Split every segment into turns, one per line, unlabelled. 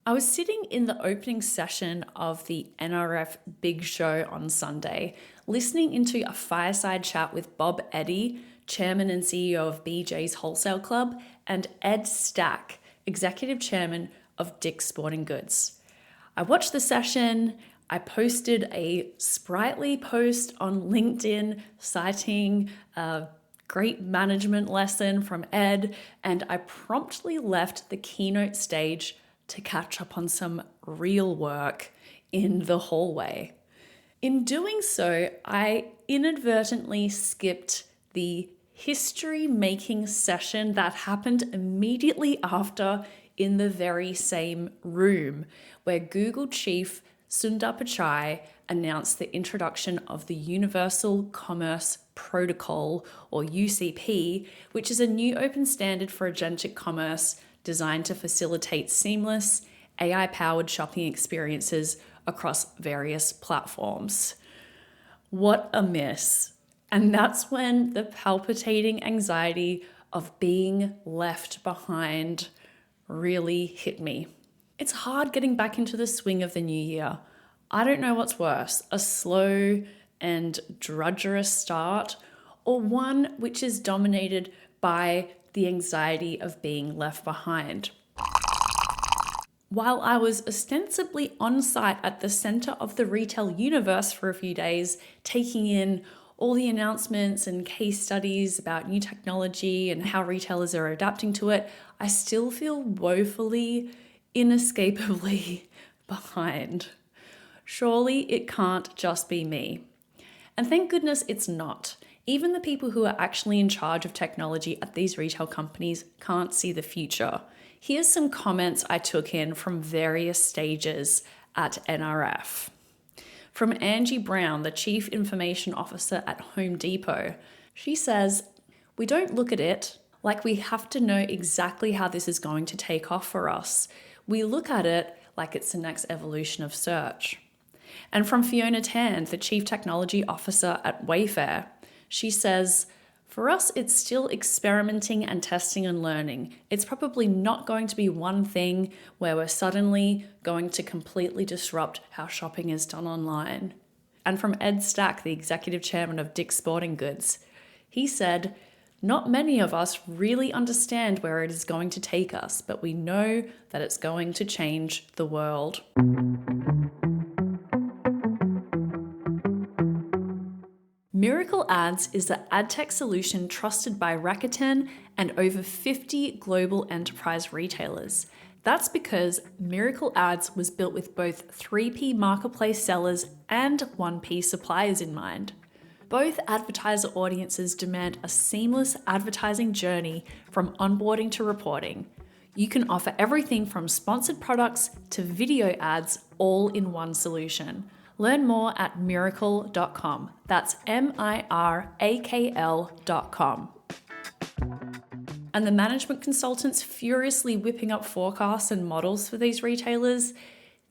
I was sitting in the opening session of the NRF Big Show on Sunday, listening into a fireside chat with Bob Eddy, Chairman and CEO of BJ's Wholesale Club, and Ed Stack, Executive Chairman of Dick's Sporting Goods. I watched the session. I posted a sprightly post on LinkedIn citing a great management lesson from Ed, and I promptly left the keynote stage to catch up on some real work in the hallway. In doing so, I inadvertently skipped the history-making session that happened immediately after in the very same room, where Google Chief Sundar Pichai announced the introduction of the Universal Commerce Protocol, or UCP, which is a new open standard for agentic commerce designed to facilitate seamless, AI-powered shopping experiences across various platforms. What a miss. And that's when the palpitating anxiety of being left behind really hit me. It's hard getting back into the swing of the new year. I don't know what's worse, a slow and drudgerous start, or one which is dominated by the anxiety of being left behind. While I was ostensibly on site at the center of the retail universe for a few days, taking in all the announcements and case studies about new technology and how retailers are adapting to it, I still feel woefully, inescapably behind. Surely it can't just be me. And thank goodness it's not. Even the people who are actually in charge of technology at these retail companies can't see the future. Here's some comments I took in from various stages at NRF. From Angie Brown, the Chief Information Officer at Home Depot. She says, "We don't look at it like we have to know exactly how this is going to take off for us. We look at it like it's the next evolution of search." And from Fiona Tan, the Chief Technology Officer at Wayfair, she says, "For us, it's still experimenting and testing and learning. It's probably not going to be one thing where we're suddenly going to completely disrupt how shopping is done online." And from Ed Stack, the Executive Chairman of Dick's Sporting Goods, he said, "Not many of us really understand where it is going to take us, but we know that it's going to change the world." Miracle Ads is the ad tech solution trusted by Rakuten and over 50 global enterprise retailers. That's because Miracle Ads was built with both 3P marketplace sellers and 1P suppliers in mind. Both advertiser audiences demand a seamless advertising journey from onboarding to reporting. You can offer everything from sponsored products to video ads all in one solution. Learn more at miracle.com. That's MIRAKL.com. And the management consultants furiously whipping up forecasts and models for these retailers,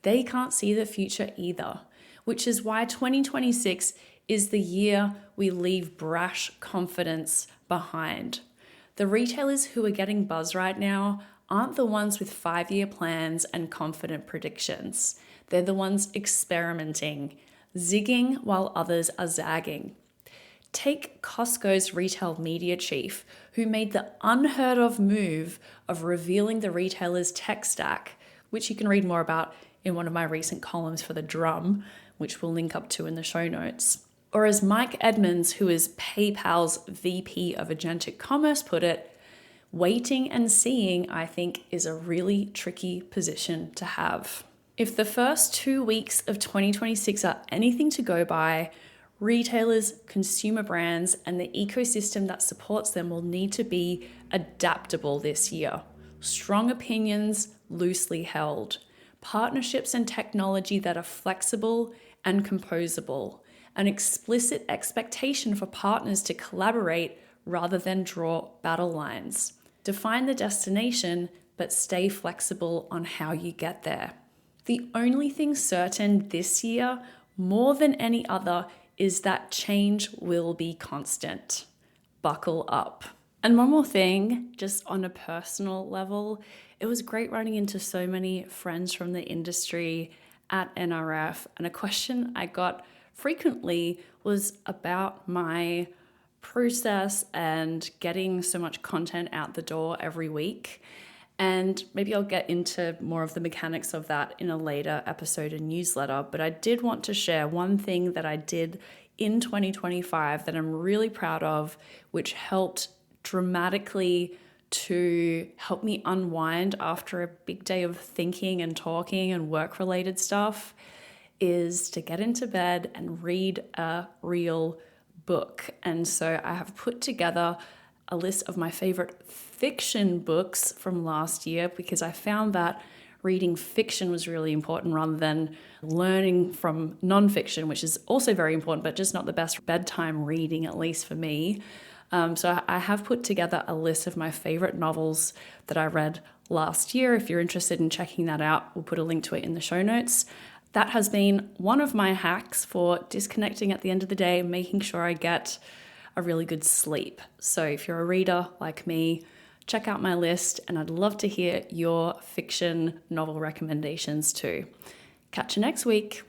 they can't see the future either, which is why 2026 is the year we leave brash confidence behind. The retailers who are getting buzz right now aren't the ones with 5-year plans and confident predictions. They're the ones experimenting, zigging while others are zagging. Take Costco's retail media chief, who made the unheard of move of revealing the retailer's tech stack, which you can read more about in one of my recent columns for The Drum, which we'll link up to in the show notes. Or as Mike Edmonds, who is PayPal's VP of Agentic Commerce, put it, "Waiting and seeing, I think, is a really tricky position to have." If the first 2 weeks of 2026 are anything to go by, retailers, consumer brands, and the ecosystem that supports them will need to be adaptable this year. Strong opinions, loosely held. Partnerships and technology that are flexible and composable. An explicit expectation for partners to collaborate rather than draw battle lines. Define the destination, but stay flexible on how you get there. The only thing certain this year, more than any other, is that change will be constant. Buckle up. And one more thing, just on a personal level, It was great running into so many friends from the industry at NRF, and a question I got frequently was about my process and getting so much content out the door every week. And maybe I'll get into more of the mechanics of that in a later episode and newsletter. But I did want to share one thing that I did in 2025 that I'm really proud of, which helped dramatically to help me unwind after a big day of thinking and talking and work-related stuff, is to get into bed and read a real book. And so I have put together a list of my favorite fiction books from last year, because I found that reading fiction was really important rather than learning from nonfiction, which is also very important, but just not the best bedtime reading, at least for me. So I have put together a list of my favorite novels that I read last year. If you're interested in checking that out, we'll put a link to it in the show notes. That has been one of my hacks for disconnecting at the end of the day, making sure I get a really good sleep. So if you're a reader like me, check out my list, and I'd love to hear your fiction novel recommendations too. Catch you next week.